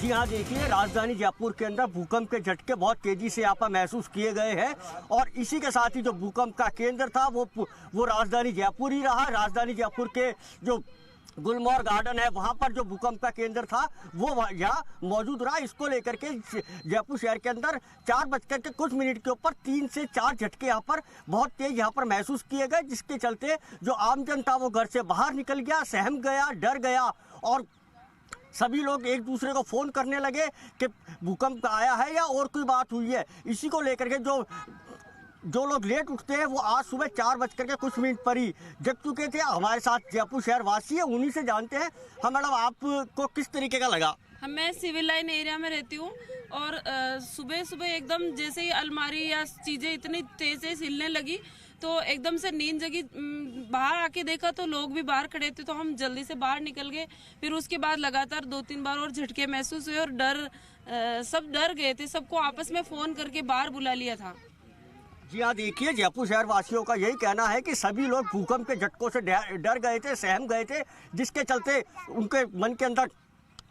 जी हाँ, देखिए राजधानी जयपुर के अंदर भूकंप के झटके बहुत तेजी से यहाँ पर महसूस किए गए हैं और इसी के साथ ही जो भूकंप का केंद्र था वो राजधानी जयपुर ही रहा। राजधानी जयपुर के जो गुलमोहर गार्डन है वहाँ पर जो भूकंप का केंद्र था वो यहाँ मौजूद रहा। इसको लेकर के जयपुर शहर के अंदर 4 बज के के ऊपर 3 से 4 झटके यहाँ पर बहुत तेज यहाँ पर महसूस किए गए, जिसके चलते जो आम जनता वो घर से बाहर निकल गया, सहम गया, डर गया और सभी लोग एक दूसरे को फ़ोन करने लगे कि भूकंप आया है या और कोई बात हुई है। इसी को लेकर के जो लोग लेट उठते हैं वो आज सुबह 4 बज के पर ही जग चुके थे। हमारे साथ जयपुर शहर वासी है, उन्हीं से जानते हैं। हम मैडम, आपको किस तरीके का लगा? मैं सिविल लाइन एरिया में रहती हूँ और सुबह सुबह एकदम जैसे ही अलमारी या चीज़ें इतनी तेज से हिलने लगी तो एकदम से नींद जगी। बाहर आके देखा तो लोग भी बाहर खड़े थे, तो हम जल्दी से बाहर निकल गए। फिर उसके बाद लगातार 2-3 बार और झटके महसूस हुए और सब डर गए थे। सबको आपस में फ़ोन करके बाहर बुला लिया था। जी हाँ, देखिए जयपुर शहर वासियों का यही कहना है कि सभी लोग भूकंप के झटकों से डर गए थे, सहम गए थे, जिसके चलते उनके मन के अंदर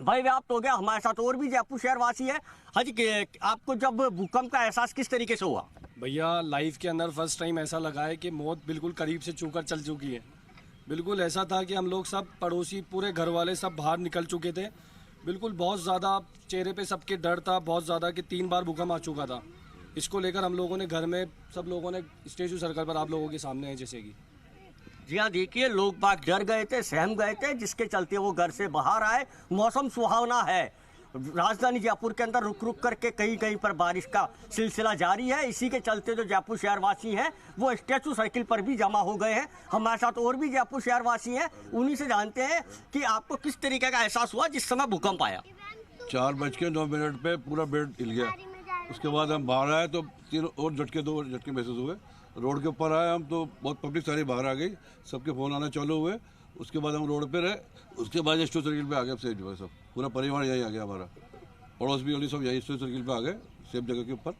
भय व्याप्त हो गया। हमारे साथ और भी जयपुर शहर वासी है। हाँ जी, आपको जब भूकंप का एहसास किस तरीके से हुआ? भैया, लाइफ के अंदर फर्स्ट टाइम ऐसा लगा है कि मौत बिल्कुल करीब से छूकर चल चुकी है। बिल्कुल ऐसा था कि हम लोग सब पड़ोसी, पूरे घर वाले सब बाहर निकल चुके थे। बिल्कुल बहुत ज़्यादा चेहरे पे सबके डर था, बहुत ज़्यादा कि 3 बार भूकंप आ चुका था। इसको लेकर हम लोगों ने घर में सब लोगों ने स्टेचू सर्कल पर आप लोगों के सामने है जैसे कि। जी हाँ, देखिए लोग बाग डर गए थे, सहम गए थे, जिसके चलते वो घर से बाहर आए। मौसम सुहावना है। राजधानी जयपुर के अंदर रुक रुक करके कहीं पर बारिश का सिलसिला जारी है। इसी के चलते जो जयपुर शहरवासी हैं वो स्टेचू सर्किल पर भी जमा हो गए हैं। हमारे साथ और भी जयपुर शहरवासी हैं, उन्हीं से जानते हैं कि आपको किस तरीके का एहसास हुआ जिस समय भूकंप आया? 4:09 पे पूरा बेड हिल गया। उसके बाद हम बाहर आए तो 2 झटके महसूस हुए। रोड के ऊपर आए हम तो बहुत पब्लिक सारी बाहर आ गई, सबके फ़ोन आना चालू हुए। उसके बाद हम रोड पे रहे, उसके बाद स्टोर सर्किल पे आ गए। सेफ जगह सब पूरा परिवार यही आ गया, हमारा पड़ोस भी सब यही स्टोर सर्किल पे आ गए, सेफ जगह के ऊपर।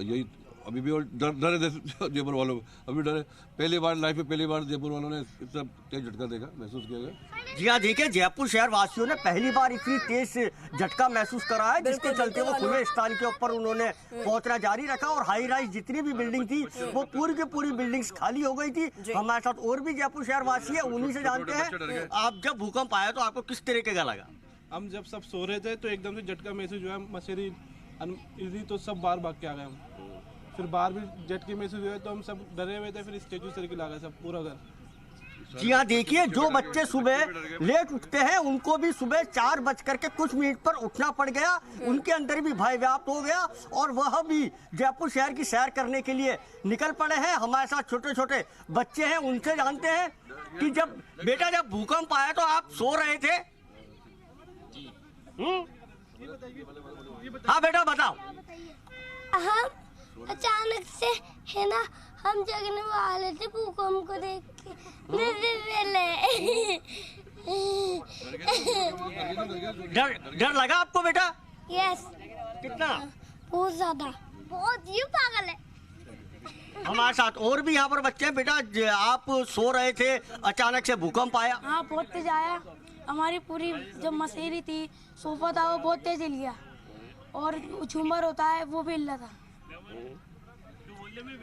यही अभी भी डरे जयपुर वालों अभी डरे। पहली बार लाइफ में जयपुर वालों ने इतना तेज झटका देखा, महसूस किया गया। जी हाँ, देखिए जयपुर शहर वासियों ने पहली बार इतनी तेज झटका महसूस करा है, जिसके चलते वो खुले स्थान के ऊपर उन्होंने पहुंचना जारी रखा और हाई राइज जितनी भी बिल्डिंग थी वो पूरी की पूरी बिल्डिंग्स खाली हो गई थी। हमारे साथ और भी जयपुर शहर वासी है, उन्हीं से जानते हैं। आप जब भूकंप आया तो आपको किस तरीके का लगा? हम जब सब सो रहे थे तो एकदम से झटका महसूस हुआ, मशीनरी तो सब बाहर भाग के आ गए हम। फिर बाहर भी झटके महसूस हुए तो हम सब डरे हुए थे। फिर स्टेचू सर्किल आ गए सब पूरा घर। जी हाँ, देखिए जो बच्चे सुबह लेट उठते हैं उनको भी सुबह 4 बज के पर उठना पड़ गया। उनके अंदर भी भय व्याप्त हो गया और वह भी जयपुर शहर की सैर करने के लिए निकल पड़े हैं। हमारे साथ छोटे छोटे बच्चे हैं, उनसे जानते हैं कि जब भूकंप आया तो आप सो रहे थे? हाँ बेटा बताओ। हम अचानक से है ना, हम जगने वाले थे भूकंप को देख के। डर लगा आपको बेटा? यस। कितना? बहुत ज्यादा, बहुत। ये पागल है। हमारे साथ और भी यहाँ पर बच्चे हैं। बेटा, आप सो रहे थे, अचानक से भूकंप आया? हाँ, बहुत तेज आया। हमारी पूरी जो मशीनरी थी, सोफा था, वो बहुत तेज हिल गया और झूमर होता है वो भी हिल रहा था।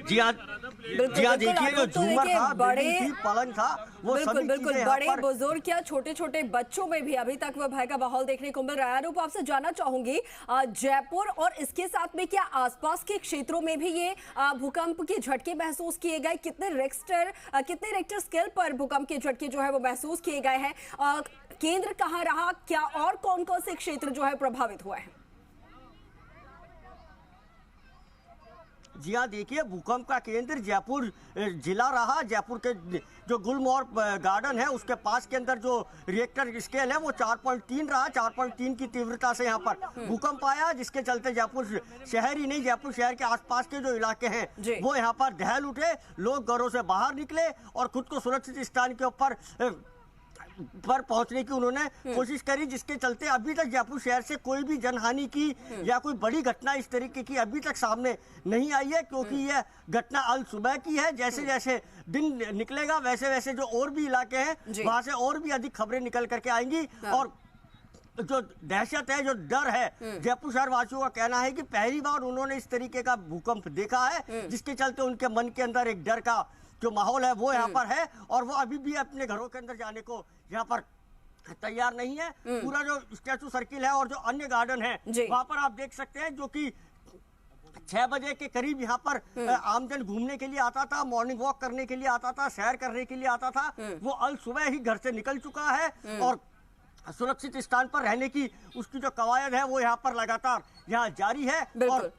जी हाँ, देखिए जो झूमर था, बड़े पलंग था, वो बिल्कुल बड़े बुजुर्ग क्या छोटे छोटे बच्चों में भी अभी तक वह भय का माहौल देखने को मिल रहा है। रूप, आपसे जानना चाहूंगी, जयपुर और इसके साथ में क्या आसपास के क्षेत्रों में भी ये भूकंप के झटके महसूस किए गए? कितने रेक्टर स्केल पर भूकंप के झटके जो है वो महसूस किए गए हैं? केंद्र कहाँ रहा, क्या और कौन कौन से क्षेत्र जो है प्रभावित हुए हैं? जी हाँ, देखिए भूकंप का केंद्र जयपुर जिला रहा। जयपुर के जो गुलमोहर गार्डन है उसके पास के अंदर जो रिएक्टर स्केल है वो 4.3 रहा। 4.3 की तीव्रता से यहाँ पर भूकंप आया, जिसके चलते जयपुर शहर ही नहीं, जयपुर शहर के आसपास के जो इलाके हैं वो यहाँ पर दहल उठे। लोग घरों से बाहर निकले और खुद को सुरक्षित स्थान के ऊपर पहुंचने की उन्होंने कोशिश करी, जिसके चलते अभी तक जयपुर शहर से कोई भी जनहानि की या कोई बड़ी घटना इस तरीके की अभी तक सामने नहीं आई है, क्योंकि यह घटना अल सुबह की है। जैसे जैसे दिन निकलेगा वैसे वैसे जो और भी इलाके हैं वहां से और भी अधिक खबरें निकल करके आएंगी और जो दहशत है, जो डर है, जयपुर शहर वासियों का कहना है कि पहली बार उन्होंने इस तरीके का भूकंप देखा है, जिसके चलते उनके मन के अंदर एक डर का जो माहौल है वो यहाँ पर है, और वो अभी भी अपने घरों के अंदर जाने को यहाँ पर तैयार नहीं है। पूरा जो स्टैचू सर्किल है और जो अन्य गार्डन है वहाँ पर आप देख सकते हैं, जो कि 6 बजे के करीब यहाँ पर आमजन घूमने के लिए आता था, मॉर्निंग वॉक करने के लिए आता था, सैर करने के लिए आता था, वो अल सुबह ही घर से निकल चुका है और सुरक्षित स्थान पर रहने की उसकी जो कवायद है वो यहाँ पर लगातार यहाँ जारी है। और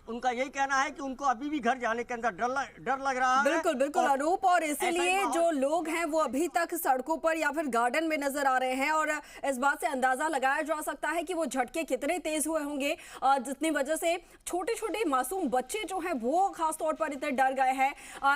उनका यही कहना है कि उनको अभी भी घर जाने के अंदर डर लग रहा है। बिल्कुल बिल्कुल अनूप, और इसीलिए जो लोग हैं वो अभी तक सड़कों पर या फिर गार्डन में नजर आ रहे हैं, और इस बात से अंदाजा लगाया जा सकता है कि वो झटके कितने तेज हुए होंगे, जितनी वजह से छोटे छोटे मासूम बच्चे जो हैं वो खास तौर पर इतने डर गए हैं।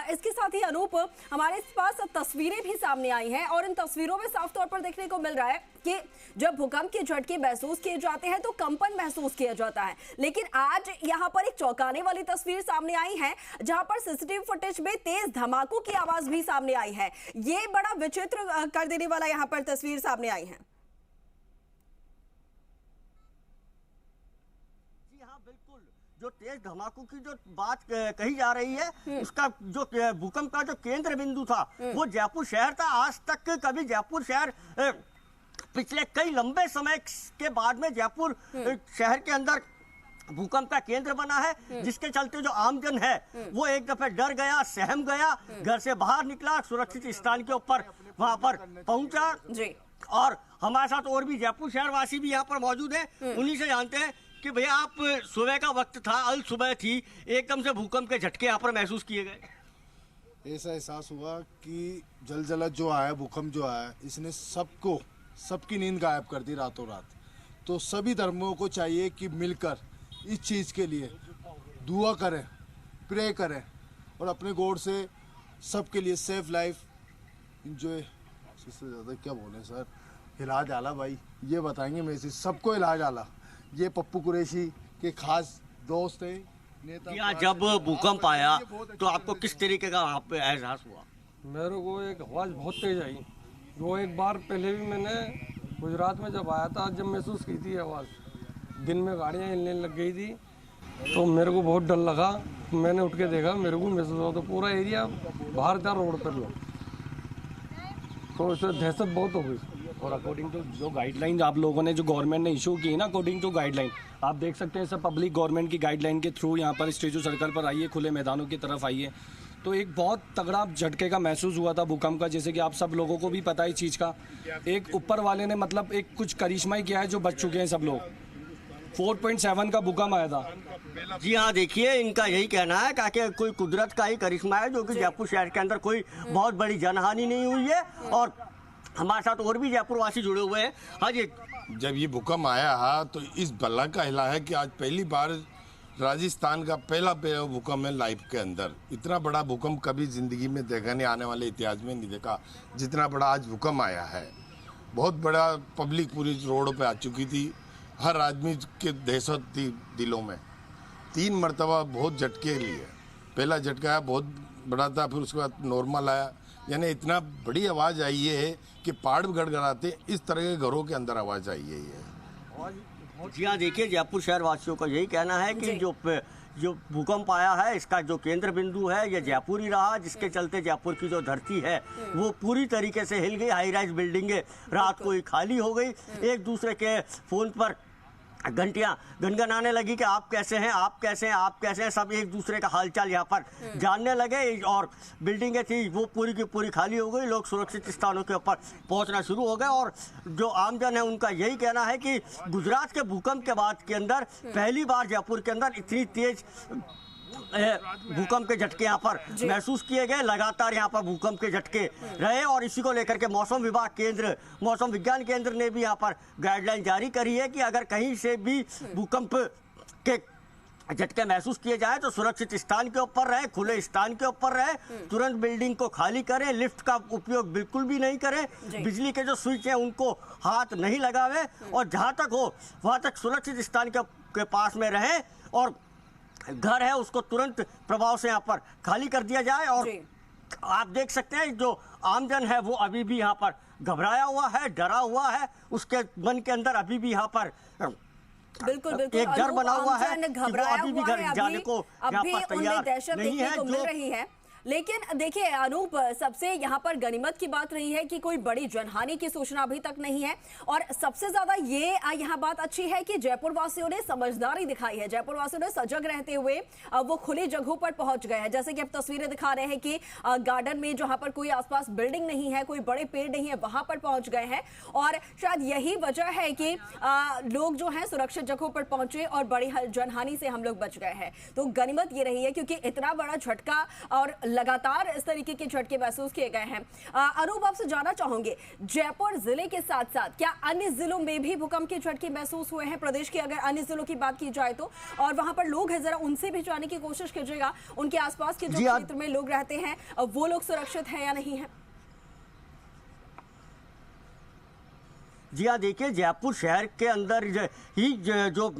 इसके साथ ही अनूप, हमारे पास तस्वीरें भी सामने आई हैं और इन तस्वीरों में साफ तौर पर देखने को मिल रहा है कि जब भूकंप के झटके महसूस किए जाते हैं तो कंपन महसूस किया जाता है, लेकिन आज यहाँ पर एक चौंकाने वाली तस्वीर सामने आई है जहां पर सीसीटीवी फुटेज में तेज धमाकों की आवाज भी सामने आई है। ये बड़ा विचित्र कर देने वाला यहाँ पर तस्वीर सामने आई है। जी हाँ, बिल्कुल, जो तेज धमाकों की जो बात कही जा रही है, उसका जो भूकंप का जो केंद्र बिंदु था वो जयपुर शहर था। आज तक कभी जयपुर शहर पिछले कई लंबे समय के बाद में जयपुर शहर के अंदर भूकंप का केंद्र बना है, जिसके चलते जो आमजन है वो एक दफे डर गया, सहम गया, घर से बाहर निकला, सुरक्षित स्थान के ऊपर वहां पर पहुंचा जी। और हमारे साथ और भी जयपुर शहर वासी भी यहाँ पर मौजूद हैं, उन्हीं से जानते हैं कि भैया आप सुबह का वक्त था, अल सुबह थी, एकदम से भूकंप के झटके यहाँ पर महसूस किए गए। ऐसा एहसास हुआ कि जलजला जो आया, भूकंप जो आया, इसने सबकी नींद गायब कर दी रातों रात। तो सभी धर्मों को चाहिए कि मिलकर इस चीज़ के लिए दुआ करें, प्रे करें और अपने गॉड से सबके लिए सेफ लाइफ इंजॉय। इससे ज़्यादा क्या बोले सर, इलाज आला भाई, ये बताएंगे मैसेज सबको इलाज आला। ये पप्पू कुरैशी के खास दोस्त हैं, नेता। जब भूकंप आया तो आपको किस तरीके का वहाँ पे एहसास हुआ? मेरे को एक आवाज़ बहुत तेज आई, वो एक बार पहले भी मैंने गुजरात में जब आया था, जब महसूस की थी आवाज़, दिन में गाड़ियाँ हिलने लग गई थी, तो मेरे को बहुत डर लगा। मैंने उठ के देखा, मेरे को महसूस हुआ, तो पूरा एरिया बाहर था रोड पर लोग, तो इससे दहशत बहुत हो गई। और अकॉर्डिंग टू जो गाइडलाइन आप लोगों ने, जो गवर्नमेंट ने इशू की है ना, अकॉर्डिंग टू गाइडलाइन आप देख सकते हैं, सब पब्लिक गवर्नमेंट की गाइडलाइन के थ्रू यहाँ पर स्टैचू सर्कल पर आइए, खुले मैदानों की तरफ आइए। तो एक बहुत तगड़ा झटके का महसूस हुआ था भूकंप का, जैसे कि आप सब लोगों को भी पता है इस चीज़ का। एक ऊपर वाले ने मतलब एक कुछ करिश्मा ही किया है, जो बच चुके हैं सब लोग। 4.7 का भूकंप आया था। जी हाँ, देखिए इनका यही कहना है कि कोई कुदरत का ही करिश्मा है, जो कि जयपुर शहर के अंदर कोई बहुत बड़ी जनहानि नहीं हुई है। और हमारे साथ और भी जयपुर वासी जुड़े हुए हैं। हाँ जी, जब ये भूकंप आया है तो इस बल्ला का हिला है कि आज पहली बार राजस्थान का पहला भूकंप है लाइफ के अंदर। इतना बड़ा भूकंप कभी जिंदगी में देखा नहीं, आने वाले इतिहास में नहीं देखा जितना बड़ा आज भूकंप आया है। बहुत बड़ा पब्लिक पूरी रोड पे आ चुकी थी, हर आदमी के दहशत थी दिलों में। 3 मरतबा बहुत झटके लिए, पहला झटका आया बहुत बड़ा था, फिर उसके बाद नॉर्मल आया, यानी इतना बड़ी आवाज़ आई है कि पहाड़ गड़गड़ाते, इस तरह के घरों के अंदर आवाज़ आई है। जी हाँ, देखिए जयपुर शहर वासियों का यही कहना है कि जो भूकंप आया है इसका जो केंद्र बिंदु है ये जयपुर ही रहा, जिसके चलते जयपुर की जो धरती है वो पूरी तरीके से हिल गई। हाई राइज बिल्डिंगें रात को ही खाली हो गई, एक दूसरे के फोन पर घंटियां गनगनाने लगी कि आप कैसे हैं, आप कैसे हैं, आप कैसे हैं। सब एक दूसरे का हालचाल यहाँ पर जानने लगे और बिल्डिंगें थी वो पूरी की पूरी खाली हो गई। लोग सुरक्षित स्थानों के ऊपर पहुँचना शुरू हो गए। और जो आमजन है उनका यही कहना है कि गुजरात के भूकंप के बाद के अंदर पहली बार जयपुर के अंदर इतनी तेज भूकंप के झटके यहाँ पर महसूस किए गए। लगातार यहाँ पर भूकंप के झटके रहे और इसी को लेकर के मौसम विज्ञान केंद्र ने भी यहाँ पर गाइडलाइन जारी करी है कि अगर कहीं से भी भूकंप के झटके महसूस किए जाए तो सुरक्षित स्थान के ऊपर रहे, खुले स्थान के ऊपर रहे, तुरंत बिल्डिंग को खाली करें, लिफ्ट का उपयोग बिल्कुल भी नहीं करें, बिजली के जो स्विच हैं उनको हाथ नहीं लगावे और जहाँ तक हो वहाँ तक सुरक्षित स्थान के पास में रहें और घर है उसको तुरंत प्रभाव से यहाँ पर खाली कर दिया जाए। और आप देख सकते हैं जो आमजन है वो अभी भी यहाँ पर घबराया हुआ है, डरा हुआ है, उसके मन के अंदर अभी भी यहाँ पर बिल्कुल बिल्कुल एक डर बना हुआ है कि वो घबराया अभी भी हुआ घर है, जाने को यहाँ अभी पर उनमें तैयार दहशत नहीं देखने है। को मिल रही है। लेकिन देखिए अनूप, सबसे यहाँ पर गनीमत की बात रही है कि कोई बड़ी जनहानि की सूचना अभी तक नहीं है, और सबसे ज्यादा ये यहाँ बात अच्छी है कि जयपुर वासियों ने समझदारी दिखाई है। जयपुर वासियों ने सजग रहते हुए वो खुली जगहों पर पहुंच गए हैं। जैसे कि अब तस्वीरें दिखा रहे हैं कि गार्डन में जहां पर कोई आसपास बिल्डिंग नहीं है, कोई बड़े पेड़ नहीं है, वहां पर पहुंच गए हैं। और शायद यही वजह है कि लोग जो है सुरक्षित जगहों पर पहुंचे और बड़ी जनहानि से हम लोग बच गए हैं। तो गनीमत ये रही है क्योंकि इतना बड़ा झटका और लगातार इस तरीके के झटके महसूस किए गए हैं। अनूप, आपसे जानना चाहूंगे, जयपुर जिले के साथ साथ क्या अन्य जिलों में भी भूकंप के झटके महसूस हुए हैं? प्रदेश के अगर अन्य जिलों की बात की जाए तो, और वहां पर लोग हैं, जरा उनसे भी जानने की कोशिश कीजिएगा, उनके आसपास के जो क्षेत्र में लोग रहते हैं वो लोग सुरक्षित है या नहीं है? जी हाँ, देखिए जयपुर शहर के अंदर ही जो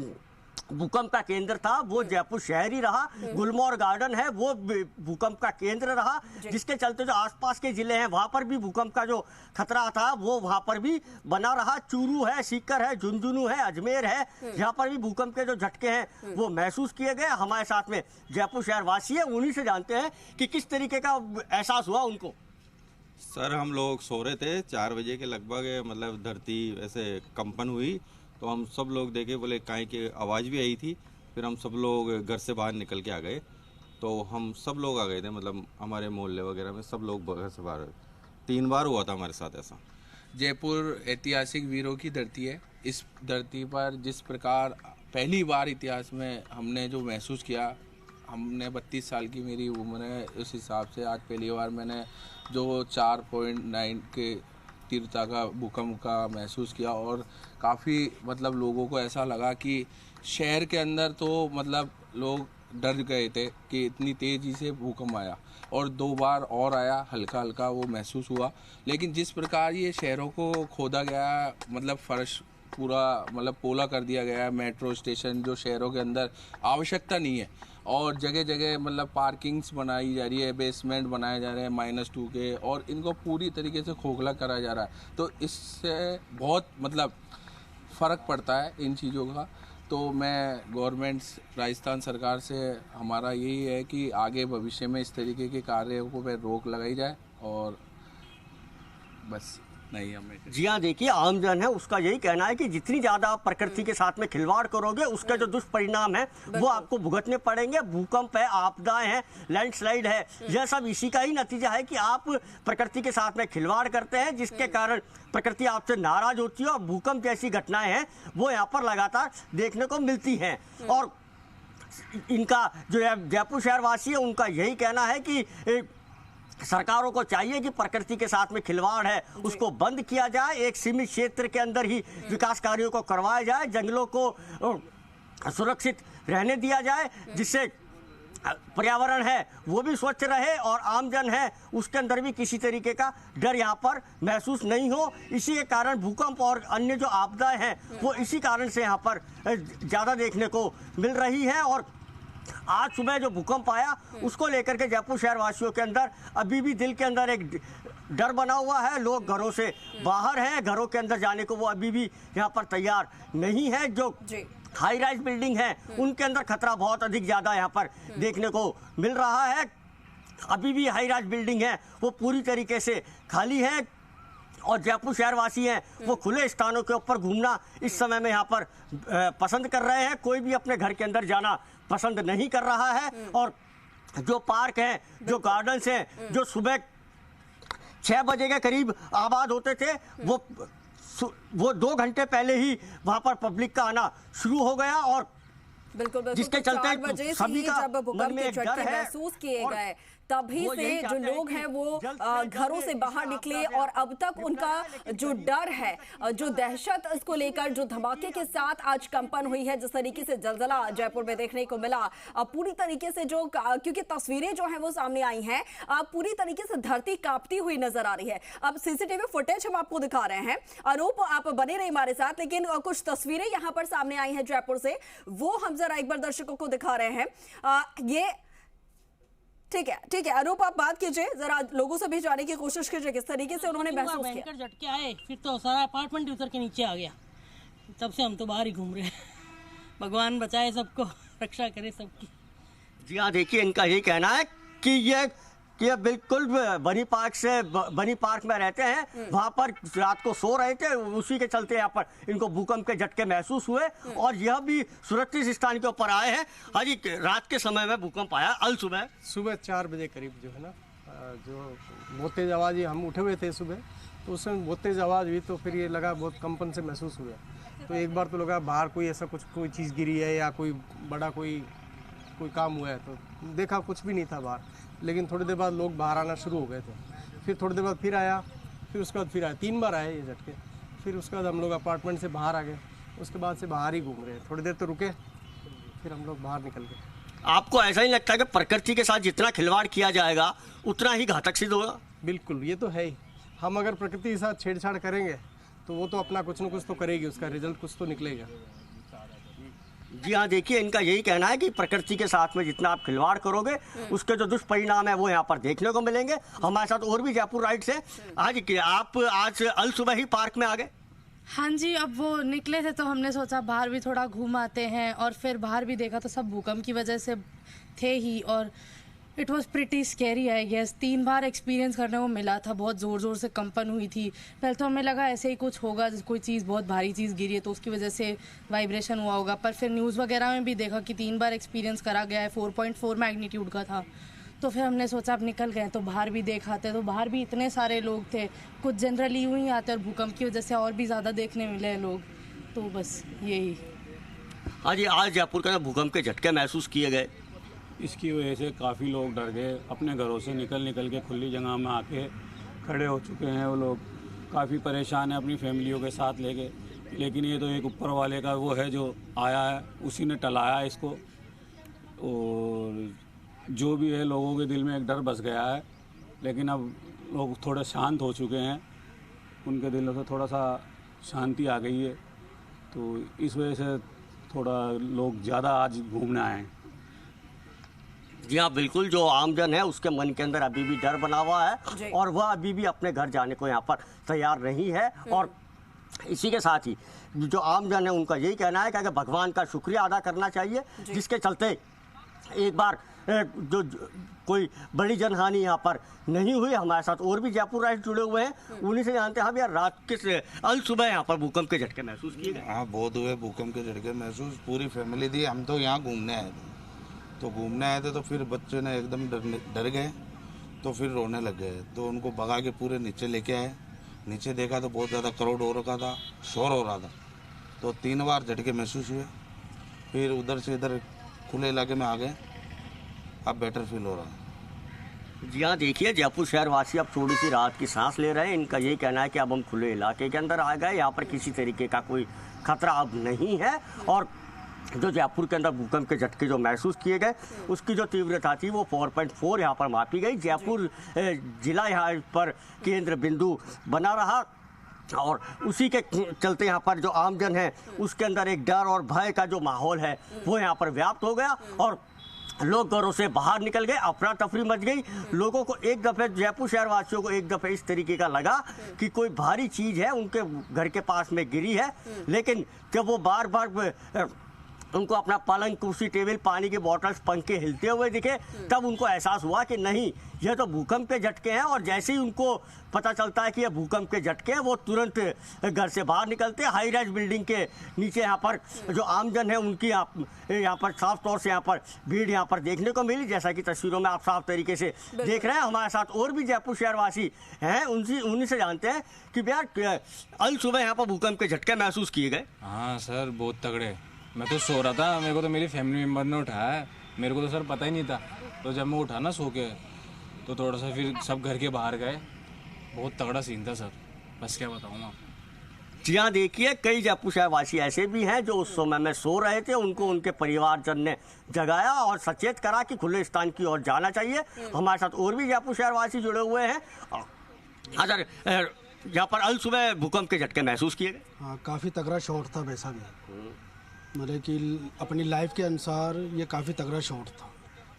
भूकंप का केंद्र था वो जयपुर शहर ही रहा। गुलमोहर गार्डन है वो भूकंप का केंद्र रहा, जिसके चलते जो आसपास के जिले हैं वहां पर भी भूकंप का जो खतरा था वो वहां पर भी बना रहा। चूरू है, सीकर है, झुंझुनू है, अजमेर है, यहाँ पर भी भूकंप के जो झटके हैं वो महसूस किए गए। हमारे साथ में जयपुर शहर वासी है, उन्हीं से जानते हैं कि किस तरीके का एहसास हुआ उनको। सर, हम लोग सो रहे थे 4 बजे के लगभग, मतलब धरती ऐसे कंपन हुई तो हम सब लोग देखे, बोले काहे की आवाज़ भी आई थी। फिर हम सब लोग घर से बाहर निकल के आ गए, तो हम सब लोग आ गए थे, मतलब हमारे मोहल्ले वगैरह में सब लोग घर से बाहर। 3 बार हुआ था हमारे साथ ऐसा। जयपुर ऐतिहासिक वीरों की धरती है। इस धरती पर जिस प्रकार पहली बार इतिहास में हमने जो महसूस किया, हमने 32 साल की मेरी उम्र है, उस हिसाब से आज पहली बार मैंने जो 4.9 के तीव्रता का भूकंप का महसूस किया। और काफ़ी मतलब लोगों को ऐसा लगा कि शहर के अंदर तो मतलब लोग डर गए थे कि इतनी तेज़ी से भूकंप आया, और 2 बार और आया, हल्का हल्का वो महसूस हुआ। लेकिन जिस प्रकार ये शहरों को खोदा गया, मतलब फर्श पूरा मतलब पोला कर दिया गया, मेट्रो स्टेशन जो शहरों के अंदर आवश्यकता नहीं है, और जगह जगह मतलब पार्किंग्स बनाई जा रही है, बेसमेंट बनाए जा रहे हैं -2 के, और इनको पूरी तरीके से खोखला करा जा रहा है। तो इससे बहुत मतलब फ़र्क पड़ता है इन चीज़ों का। तो मैं गवर्नमेंट राजस्थान सरकार से हमारा यही है कि आगे भविष्य में इस तरीके के कार्यों को पे रोक लगाई जाए, और बस नहीं हमें। जी हाँ, देखिए आमजन है उसका यही कहना है कि जितनी ज्यादा आप प्रकृति के साथ में खिलवाड़ करोगे उसके जो दुष्परिणाम है वो आपको भुगतने पड़ेंगे। भूकंप है, आपदाएं हैं, लैंडस्लाइड है, यह सब इसी का ही नतीजा है कि आप प्रकृति के साथ में खिलवाड़ करते हैं, जिसके कारण प्रकृति आपसे नाराज होती है और भूकंप जैसी घटनाएं हैं वो यहाँ पर लगातार देखने को मिलती हैं। और इनका जो है जयपुर शहर वासी है उनका यही कहना है कि सरकारों को चाहिए कि प्रकृति के साथ में खिलवाड़ है उसको बंद किया जाए, एक सीमित क्षेत्र के अंदर ही विकास कार्यों को करवाया जाए, जंगलों को सुरक्षित रहने दिया जाए, जिससे पर्यावरण है वो भी स्वच्छ रहे और आमजन है उसके अंदर भी किसी तरीके का डर यहाँ पर महसूस नहीं हो। इसी के कारण भूकंप और अन्य जो आपदाएं हैं वो इसी कारण से यहाँ पर ज़्यादा देखने को मिल रही है। और आज सुबह जो भूकंप आया उसको लेकर के जयपुर शहर वासियों के अंदर अभी भी दिल के अंदर एक डर बना हुआ है। लोग घरों से बाहर हैं, घरों के अंदर जाने को वो अभी भी यहाँ पर तैयार नहीं है। जो हाई राइज बिल्डिंग है उनके अंदर खतरा बहुत अधिक ज़्यादा यहाँ पर देखने को मिल रहा है। अभी भी हाई राइज बिल्डिंग है वो पूरी तरीके से खाली है और जयपुर शहरवासी हैं वो खुले स्थानों के ऊपर घूमना इस समय में यहाँ पर पसंद कर रहे हैं। कोई भी अपने घर के अंदर जाना पसंद नहीं कर रहा है। और जो पार्क हैं, जो गार्डन्स हैं, जो सुबह 6 बजे के करीब आबाद होते थे वो 2 घंटे पहले ही वहाँ पर पब्लिक का आना शुरू हो गया। और बिल्कुल जिसके चलते सभी का मन में एक डर है महसूस किए गए, तभी से जो लोग हैं वो घरों से बाहर निकले। और अब तक उनका जो डर है, जो दहशत इसको लेकर जो धमाके के साथ आज कंपन हुई है, जिस तरीके से जलजला जयपुर में देखने को मिला, पूरी तरीके से जो क्योंकि तस्वीरें जो हैं वो सामने आई हैं, पूरी तरीके से धरती कांपती हुई नजर आ रही है। अब सीसीटीवी फुटेज हम आपको दिखा रहे हैं। अनूप, आप बने रहे हमारे साथ, लेकिन कुछ तस्वीरें यहाँ पर सामने आई हैं जयपुर से, वो हम जरा एक बार दर्शकों को दिखा रहे हैं। ये ठीक है अनूप, आप बात कीजिए, जरा लोगों से भी जाने की कोशिश कीजिए किस तरीके से उन्होंने महसूस किया। भयंकर झटके आए, फिर तो सारा अपार्टमेंट उतर के नीचे आ गया। तब से हम तो बाहर ही घूम रहे हैं। भगवान बचाए सबको, रक्षा करे सबकी। जी हाँ, देखिए इनका यही कहना है कि ये बिल्कुल बनी पार्क में रहते हैं, वहाँ पर रात को सो रहे थे, उसी के चलते यहाँ पर इनको भूकंप के झटके महसूस हुए और यह भी सुरक्षित स्थान के ऊपर आए हैं। हाँ जी, रात के समय में भूकंप आया, अल सुबह 4 बजे करीब जो है ना, जो बहुत तेज आवाज़, हम उठे हुए थे सुबह, तो उस समय बहुत तेज आवाज़ हुई, तो फिर ये लगा बहुत कंपन से महसूस हुआ। तो एक बार तो लगा बाहर कोई ऐसा कोई चीज़ गिरी है या कोई बड़ा कोई काम हुआ है, तो देखा कुछ भी नहीं था बाहर। लेकिन थोड़ी देर बाद लोग बाहर आना शुरू हो गए थे, फिर थोड़ी देर बाद फिर आया, फिर उसके बाद फिर आया, 3 बार आए ये झटके। फिर उसके बाद हम लोग अपार्टमेंट से बाहर आ गए, उसके बाद से बाहर ही घूम रहे हैं। थोड़ी देर तो रुके, फिर हम लोग बाहर निकल गए। आपको ऐसा ही लगता है कि प्रकृति के साथ जितना खिलवाड़ किया जाएगा उतना ही घातक सिद्ध होगा? बिल्कुल, ये तो है ही। हम अगर प्रकृति के साथ छेड़छाड़ करेंगे तो वो तो अपना कुछ न कुछ तो करेगी, उसका रिजल्ट कुछ तो निकलेगा। जी हाँ, देखिए इनका यही कहना है कि प्रकृति के साथ में जितना आप खिलवाड़ करोगे उसके जो दुष्परिणाम है वो यहाँ पर देखने को मिलेंगे। हमारे साथ और भी जयपुर राइट से आप आज अल सुबह ही पार्क में आ गए? हाँ जी, अब वो निकले थे तो हमने सोचा बाहर भी थोड़ा घूम आते हैं, और फिर बाहर भी देखा तो सब भूकंप की वजह से थे ही, और it was pretty scary I guess. 3 बार एक्सपीरियंस करने को मिला था, बहुत ज़ोर ज़ोर से कंपन हुई थी। पहले तो हमें लगा ऐसे ही कुछ होगा, कोई चीज़ बहुत भारी चीज़ गिरी है तो उसकी वजह से वाइब्रेशन हुआ होगा, पर फिर न्यूज़ वगैरह में भी देखा कि 3 बार एक्सपीरियंस करा गया है, 4.4 मैग्नीट्यूड का था। तो फिर हमने सोचा अब निकल गए तो बाहर भी देख आते, तो बाहर भी इतने सारे लोग थे। कुछ जनरली यूँ ही आते और भूकंप की वजह से और भी ज़्यादा देखने मिले हैं लोग, तो बस यही। हाँ जी, आज जयपुर के भूकंप के झटके महसूस किए गए, इसकी वजह से काफ़ी लोग डर गए, अपने घरों से निकल के खुली जगह में आके खड़े हो चुके हैं। वो लोग काफ़ी परेशान हैं अपनी फैमिलियों के साथ लेके, लेकिन ये तो एक ऊपर वाले का वो है जो आया है, उसी ने टलाया इसको, और जो भी है लोगों के दिल में एक डर बस गया है। लेकिन अब लोग थोड़े शांत हो चुके हैं, उनके दिलों से थोड़ा सा शांति आ गई है, तो इस वजह से थोड़ा लोग ज़्यादा आज घूमने आए हैं। जी हाँ, बिल्कुल, जो आमजन है उसके मन के अंदर अभी भी डर बना हुआ है और वह अभी भी अपने घर जाने को यहाँ पर तैयार नहीं है। और इसी के साथ ही जो आमजन है उनका यही कहना है कि भगवान का शुक्रिया अदा करना चाहिए, जिसके चलते एक बार जो कोई बड़ी जनहानि यहाँ पर नहीं हुई। हमारे साथ और भी जयपुर राइट जुड़े हुए हैं, उन्हीं से जानते हैं। हम यार रात के अल सुबह यहाँ पर भूकंप के झटके महसूस किए गए? हाँ, बहुत हुए भूकंप के झटके महसूस, पूरी फैमिली थी। हम तो यहाँ घूमने आए थे, तो फिर बच्चे ने एकदम डर गए, तो फिर रोने लग गए, तो उनको भगा के पूरे नीचे लेके आए। नीचे देखा तो बहुत ज़्यादा क्राउड हो रखा था, शोर हो रहा था, तो 3 बार झटके महसूस हुए। फिर उधर से इधर खुले इलाके में आ गए, अब बेटर फील हो रहा है। जी हाँ, देखिए जयपुर शहर वासी अब थोड़ी सी राहत की सांस ले रहे हैं। इनका यही कहना है कि अब हम खुले इलाके के अंदर आ गए, यहाँ पर किसी तरीके का कोई खतरा अब नहीं है। और जो जयपुर के अंदर भूकंप के झटके जो महसूस किए गए उसकी जो तीव्रता थी वो 4.4 यहाँ पर मापी गई। जयपुर जिला यहाँ पर केंद्र बिंदु बना रहा और उसी के चलते यहाँ पर जो आमजन है उसके अंदर एक डर और भय का जो माहौल है वो यहाँ पर व्याप्त हो गया और लोग घरों से बाहर निकल गए, अफरा तफरी मच गई। लोगों को एक दफ़े, जयपुर शहर वासियों को एक दफ़े इस तरीके का लगा कि कोई भारी चीज़ है उनके घर के पास में गिरी है, लेकिन जब वो बार बार उनको अपना पलंग, कुर्सी, टेबल, पानी की बोतल्स, पंखे हिलते हुए दिखे, तब उनको एहसास हुआ कि नहीं, यह तो भूकंप के झटके हैं। और जैसे ही उनको पता चलता है कि यह भूकंप के झटके हैं, वो तुरंत घर से बाहर निकलते हैं। हाई राइज बिल्डिंग के नीचे यहाँ पर जो आमजन है उनकी यहाँ पर साफ तौर से यहाँ पर भीड़ यहाँ पर देखने को मिली, जैसा कि तस्वीरों में आप साफ तरीके से देख रहे हैं। हमारे साथ और भी जयपुर शहरवासी हैं, उन्हीं से जानते हैं कि भैया अल सुबह यहाँ पर भूकंप के झटके महसूस किए गए? हाँ सर, बहुत तगड़े। मैं तो सो रहा था, मेरे को तो मेरी फैमिली मेम्बर ने उठाया, मेरे को तो सर पता ही नहीं था। तो जब मैं उठा ना सो के, तो थोड़ा सा फिर सब घर के बाहर गए। बहुत तगड़ा सीन था सर, बस क्या बताऊँ मैं। जी हाँ, देखिए कई जयपुर शहरवासी ऐसे भी हैं जो उस समय में सो रहे थे, उनको उनके परिवारजन ने जगाया और सचेत करा कि खुले स्थान की ओर जाना चाहिए। हमारे साथ और भी जयपुर शहरवासी जुड़े हुए हैं। अगर यहाँ पर अल सुबह भूकंप के झटके महसूस किए गए? हाँ, काफ़ी तगड़ा शॉट था वैसा भी, मतलब कि अपनी लाइफ के अनुसार ये काफ़ी तगड़ा शॉट था।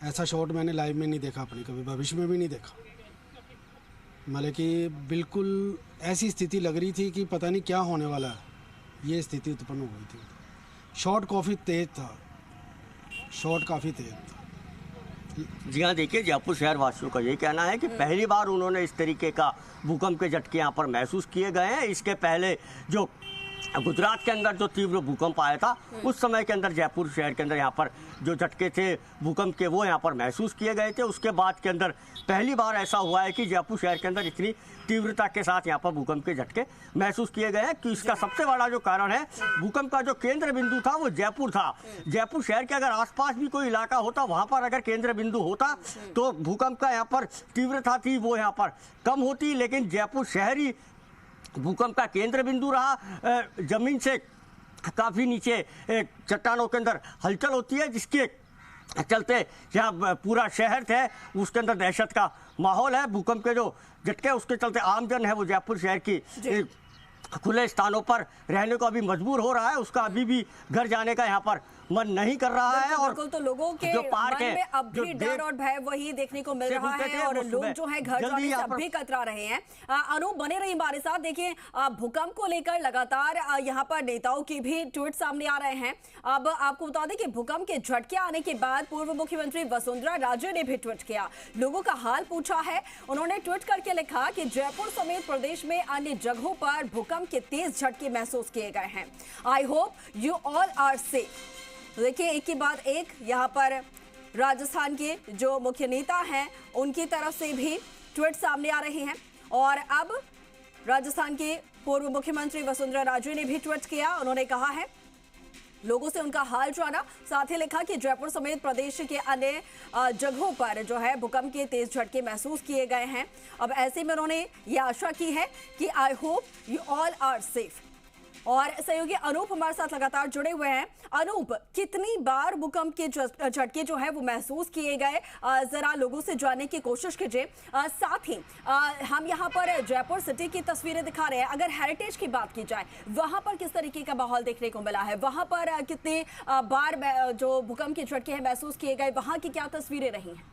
ऐसा शॉट मैंने लाइव में नहीं देखा अपनी, कभी भविष्य में भी नहीं देखा। मतलब कि बिल्कुल ऐसी स्थिति लग रही थी कि पता नहीं क्या होने वाला है, ये स्थिति उत्पन्न हो गई थी। शॉट काफ़ी तेज़ था, शॉट काफ़ी तेज़ था। जी हाँ, देखिए जयपुर शहर वासियों का ये कहना है कि पहली बार उन्होंने इस तरीके का भूकंप के झटके यहाँ पर महसूस किए गए हैं। इसके पहले जो गुजरात के अंदर जो तीव्र भूकंप आया था, उस समय के अंदर जयपुर शहर के अंदर यहाँ पर जो झटके थे भूकंप के वो यहाँ पर महसूस किए गए थे। उसके बाद के अंदर पहली बार ऐसा हुआ है कि जयपुर शहर के अंदर इतनी तीव्रता के साथ यहाँ पर भूकंप के झटके महसूस किए गए हैं। कि इसका सबसे बड़ा जो कारण है, भूकंप का जो केंद्र बिंदु था वो जयपुर था। जयपुर शहर के अगर आसपास भी कोई इलाका होता, वहाँ पर अगर केंद्र बिंदु होता तो भूकंप का यहाँ पर तीव्रता थी वो यहाँ पर कम होती, लेकिन जयपुर शहर ही भूकंप का केंद्र बिंदु रहा। जमीन से काफ़ी नीचे चट्टानों के अंदर हलचल होती है, जिसके चलते यहाँ पूरा शहर है उसके अंदर दहशत का माहौल है। भूकंप के जो झटके उसके चलते आमजन है वो जयपुर शहर की खुले स्थानों पर रहने को अभी मजबूर हो रहा है। उसका अभी भी घर जाने का यहाँ पर मन नहीं कर रहा है। और तो लोगों के जो पार्क मन में अब भी डर और भय वही देखने को मिल रहा है और लोग जो है घर जाने से अब भी कतरा रहे हैं। अनूप बने रही हमारे साथ। देखिए भूकंप को लेकर लगातार यहाँ पर नेताओं की भी ट्वीट सामने आ रहे हैं। अब आपको बता दें कि भूकंप के झटके आने के बाद पूर्व मुख्यमंत्री वसुंधरा राजे ने भी ट्वीट किया, लोगों का हाल पूछा है। उन्होंने ट्वीट करके लिखा कि जयपुर समेत प्रदेश में अन्य जगहों पर भूकंप के तेज झटके महसूस किए गए हैं। I hope you all are safe. देखिए एक के बाद एक यहाँ पर राजस्थान के जो मुख्य नेता हैं उनकी तरफ से भी ट्वीट सामने आ रहे हैं। और अब राजस्थान के पूर्व मुख्यमंत्री वसुंधरा राजे ने भी ट्वीट किया। उन्होंने कहा है लोगों से उनका हाल जाना, साथ ही लिखा कि जयपुर समेत प्रदेश के अन्य जगहों पर जो है भूकंप के तेज झटके महसूस किए गए हैं। अब ऐसे में उन्होंने ये आशा की है कि I hope you all are safe. और सहयोगी अनूप हमारे साथ लगातार जुड़े हुए हैं। अनूप, कितनी बार भूकंप के झटके जो है वो महसूस किए गए, जरा लोगों से जानने की कोशिश कीजिए। साथ ही हम यहाँ पर जयपुर सिटी की तस्वीरें दिखा रहे हैं। अगर हेरिटेज की बात की जाए, वहाँ पर किस तरीके का माहौल देखने को मिला है? वहाँ पर कितने बार जो भूकंप के झटके हैं महसूस किए गए, वहाँ की क्या तस्वीरें रही हैं?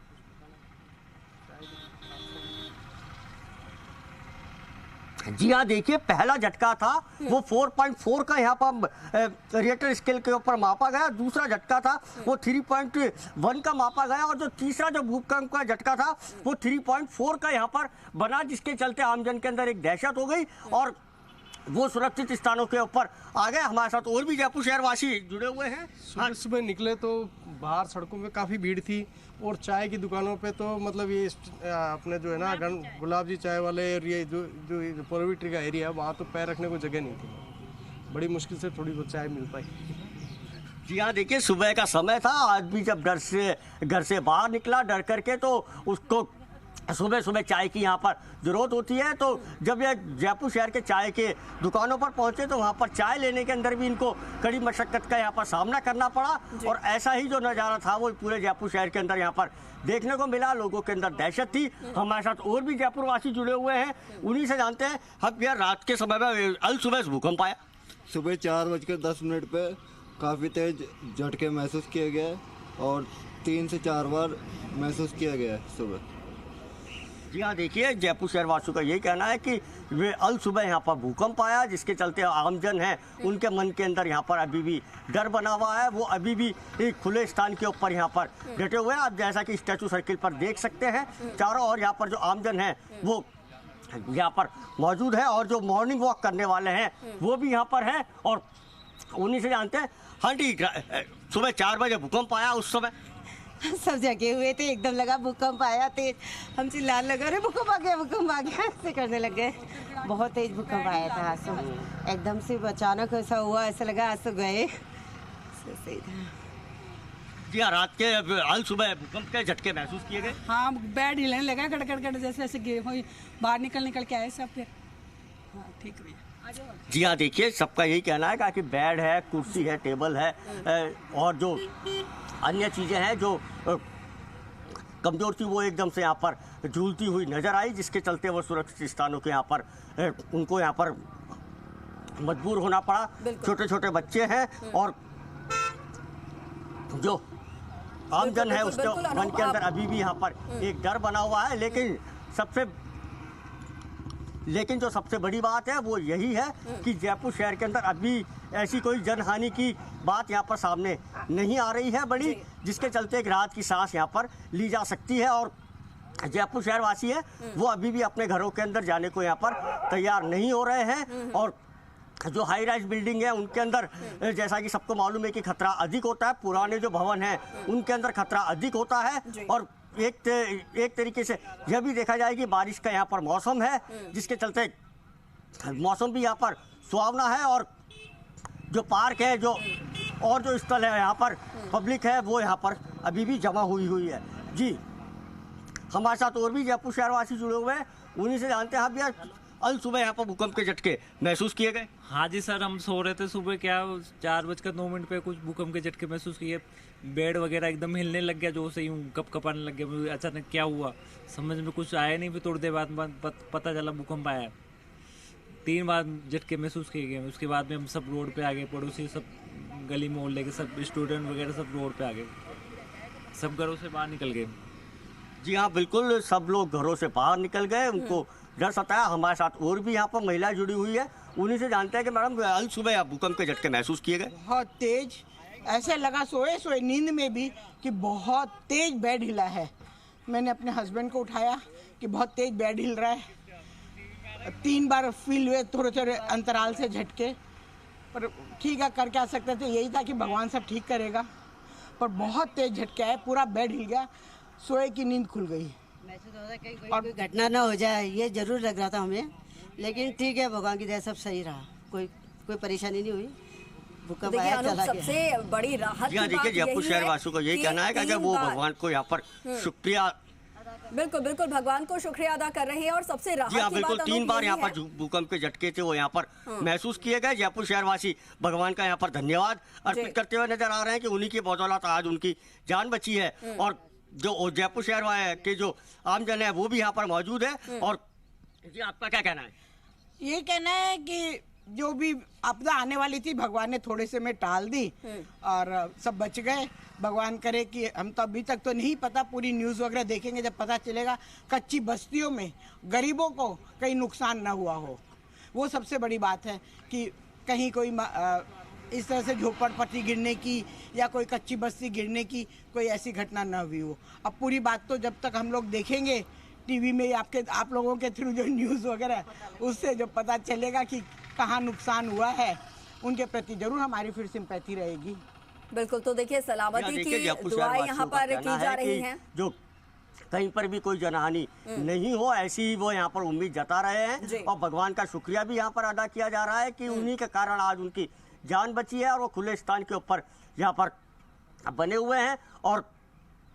जी हाँ, देखिए पहला झटका था वो 4.4 का यहाँ पर रिएक्टर स्केल के ऊपर मापा गया। दूसरा झटका था वो 3.1 का मापा गया और जो तीसरा जो भूकंप का झटका था वो 3.4 का यहाँ पर बना, जिसके चलते आमजन के अंदर एक दहशत हो गई और वो सुरक्षित स्थानों के ऊपर आ गए। हमारे साथ और भी जयपुर शहरवासी जुड़े हुए हैं। सुबह सुबह निकले तो बाहर सड़कों पे काफ़ी भीड़ थी और चाय की दुकानों पे तो मतलब ये अपने जो है ना गुलाब जी चाय वाले और ये जो पोर्विट्री का एरिया है वहाँ तो पैर रखने को जगह नहीं थी। बड़ी मुश्किल से थोड़ी बहुत चाय मिल पाई। जी हाँ, देखिए सुबह का समय था। आदमी जब घर से बाहर निकला डर करके, तो उसको सुबह सुबह चाय की यहाँ पर ज़रूरत होती है। तो जब ये जयपुर शहर के चाय के दुकानों पर पहुँचे तो वहाँ पर चाय लेने के अंदर भी इनको कड़ी मशक्क़त का यहाँ पर सामना करना पड़ा। और ऐसा ही जो नज़ारा था वो पूरे जयपुर शहर के अंदर यहाँ पर देखने को मिला। लोगों के अंदर दहशत थी। हमारे साथ और भी जयपुर वासी जुड़े हुए हैं, उन्हीं से जानते हैं। हम यार रात के समय में अल सुबह भूकंप आया, सुबह 4:10 पे काफ़ी तेज झटके महसूस किए गए और 3 से 4 बार महसूस किया गया सुबह। जी हाँ, देखिए जयपुर शहर वासियों का यही कहना है कि वे अल सुबह यहाँ पर भूकंप आया, जिसके चलते आमजन है उनके मन के अंदर यहाँ पर अभी भी डर बना हुआ है। वो अभी भी एक खुले स्थान के ऊपर यहाँ पर डटे हुए हैं। आप जैसा कि स्टैचू सर्किल पर देख सकते हैं, चारों ओर यहाँ पर जो आमजन है वो यहाँ पर मौजूद है और जो मॉर्निंग वॉक करने वाले हैं वो भी यहाँ पर हैं और उन्हीं से जानते हैं। हाँ जी, सुबह 4 बजे भूकंप आया, उस समय सब जगे हुए थे, एकदम लगा भूकंप आया तेज, हम चिल्लाने लगे अरे भूकंप आ गया ऐसे करने लग गए। बहुत तेज भूकंप आया था आज सुबह, एकदम से अचानक ऐसा हुआ, ऐसा लगा आज तो गए। सही था। जी हाँ, रात के अल सुबह भूकंप के झटके महसूस किए गए। हाँ, बेड हिलने लगा कड़कड़ जैसे ऐसे बाहर निकल के आए सब। फिर हाँ ठीक भैया। जी हाँ, देखिए सबका यही कहना है कि बेड है, कुर्सी है, टेबल है और जो अन्य चीज़ें हैं जो कमज़ोर थी वो एकदम से यहाँ पर झूलती हुई नज़र आई, जिसके चलते वो सुरक्षित स्थानों के यहाँ पर उनको यहाँ पर मजबूर होना पड़ा। छोटे छोटे बच्चे हैं और जो आमजन है उसके मन के अंदर अभी भी यहाँ पर एक डर बना हुआ है। लेकिन जो सबसे बड़ी बात है वो यही है कि जयपुर शहर के अंदर अभी ऐसी कोई जनहानि की बात यहाँ पर सामने नहीं आ रही है बड़ी, जिसके चलते एक राहत की सांस यहाँ पर ली जा सकती है। और जयपुर शहरवासी है वो अभी भी अपने घरों के अंदर जाने को यहाँ पर तैयार नहीं हो रहे हैं। और जो हाई राइज बिल्डिंग है उनके अंदर जैसा कि सबको मालूम है कि खतरा अधिक होता है, पुराने जो भवन हैं उनके अंदर खतरा अधिक होता है। और एक तरीके से यह भी देखा जाए कि बारिश का यहाँ पर मौसम है, जिसके चलते मौसम भी यहाँ पर सुहावना है। और जो पार्क है जो स्थल है यहाँ पर पब्लिक है वो यहाँ पर अभी भी जमा हुई है। जी, हमारे साथ और भी जयपुर शहरवासी जुड़े हुए हैं, उन्हीं से जानते हैं। आप यार कल सुबह यहाँ पर भूकंप के झटके महसूस किए गए? हाँ जी सर, हम सो रहे थे सुबह, क्या 4:09 पे कुछ भूकंप के झटके महसूस किए। बेड वगैरह एकदम हिलने लग गया, जो से यूं कपकपाने लग गया। मुझे अचानक क्या हुआ समझ में कुछ आया नहीं। फिर थोड़ी देर बाद पता चला भूकंप आया। 3 बार झटके महसूस किए गए। उसके बाद में हम सब रोड पे आ गए, पड़ोसी सब गली मोहल्ले के सब स्टूडेंट वगैरह सब रोड पे आ गए, सब घरों से बाहर निकल गए। जी हाँ, बिल्कुल सब लोग घरों से बाहर निकल गए, उनको डर सताया। हमारे साथ और भी यहाँ पर महिला जुड़ी हुई है, उन्हीं से जानते हैं कि मैडम कल सुबह आप भूकंप के झटके महसूस किए गए? बहुत तेज, ऐसे लगा सोए नींद में भी कि बहुत तेज बेड हिला है। मैंने अपने हस्बैंड को उठाया कि बहुत तेज बेड हिल रहा है। 3 बार फील हुए थोड़े अंतराल से झटके, पर ठीक है, कर क्या सकते थे। यही था कि भगवान सब ठीक करेगा, पर बहुत तेज झटके आए, पूरा बेड हिल गया, सोए की नींद खुल गई। कोई घटना ना हो जाए ये जरूर लग रहा था हमें, लेकिन ठीक है, भगवान की दया सब सही रहा, कोई परेशानी नहीं हुई। भूकंप आया चला गया। सबसे बड़ी राहत की बात देखिए जयपुर शहरवासियों को यही कहना है कि वो भगवान को यहाँ पर शुक्रिया, बिल्कुल भगवान को शुक्रिया अदा कर रहे हैं। और सबसे राहत की बात बिल्कुल 3 बार यहाँ पर भूकंप के झटके थे वो यहाँ पर महसूस किए गए। जयपुर शहरवासी भगवान का यहाँ पर धन्यवाद अर्पित करते हुए नजर आ रहे हैं कि उन्हीं की बदौलत आज उनकी जान बची है। और जो जयपुर शहर के जो आमजन है वो भी यहाँ पर मौजूद है। और जी, आपका क्या कहना है? ये कहना है कि जो भी आपदा आने वाली थी भगवान ने थोड़े से में टाल दी और सब बच गए। भगवान करे कि हम तो अभी तक तो नहीं पता, पूरी न्यूज़ वगैरह देखेंगे जब पता चलेगा कच्ची बस्तियों में गरीबों को कहीं नुकसान ना हुआ हो। वो सबसे बड़ी बात है कि कहीं कोई इस तरह से झोपड़पट्टी गिरने की या कोई कच्ची बस्ती गिरने की कोई ऐसी घटना न हुई हो। अब पूरी बात तो जब तक हम लोग देखेंगे टीवी में आप लोगों के थ्रू जो न्यूज़ वगैरह, उससे जो पता चलेगा कि कहाँ नुकसान हुआ है, उनके प्रति जरूर हमारी फिर सिंपैथी रहेगी। बिल्कुल, तो देखिए सलामती की दुआएं यहाँ पर की जा रही हैं। जो कहीं पर भी कोई जनहानि नहीं हो, ऐसी वो यहाँ पर उम्मीद जता रहे हैं। और भगवान का शुक्रिया भी यहाँ पर अदा किया जा रहा है कि उन्हीं के कारण आज उनकी जान बची है और वो खुले स्थान के ऊपर यहाँ पर बने हुए हैं। और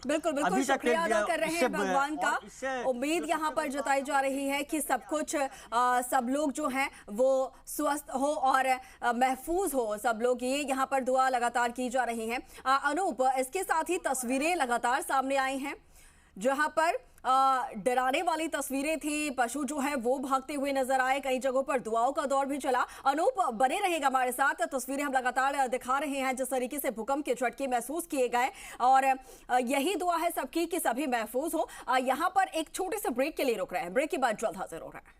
बिल्कुल शुक्रिया अदा कर रहे हैं भगवान का। उम्मीद यहाँ पर जताई जा रही है कि सब लोग जो हैं वो स्वस्थ हो और महफूज हो, सब लोग ये यहाँ पर दुआ लगातार की जा रही है। अनूप, इसके साथ ही तस्वीरें लगातार सामने आई हैं जहाँ पर डराने वाली तस्वीरें थी। पशु जो है वो भागते हुए नजर आए, कई जगहों पर दुआओं का दौर भी चला। अनूप बने रहेगा हमारे साथ, तस्वीरें हम लगातार दिखा रहे हैं जिस तरीके से भूकंप के झटके महसूस किए गए। और यही दुआ है सबकी कि सभी महफूज हो। यहाँ पर एक छोटे से ब्रेक के लिए रुक रहे हैं, ब्रेक के बाद जल्द हाजिर हो रहे हैं।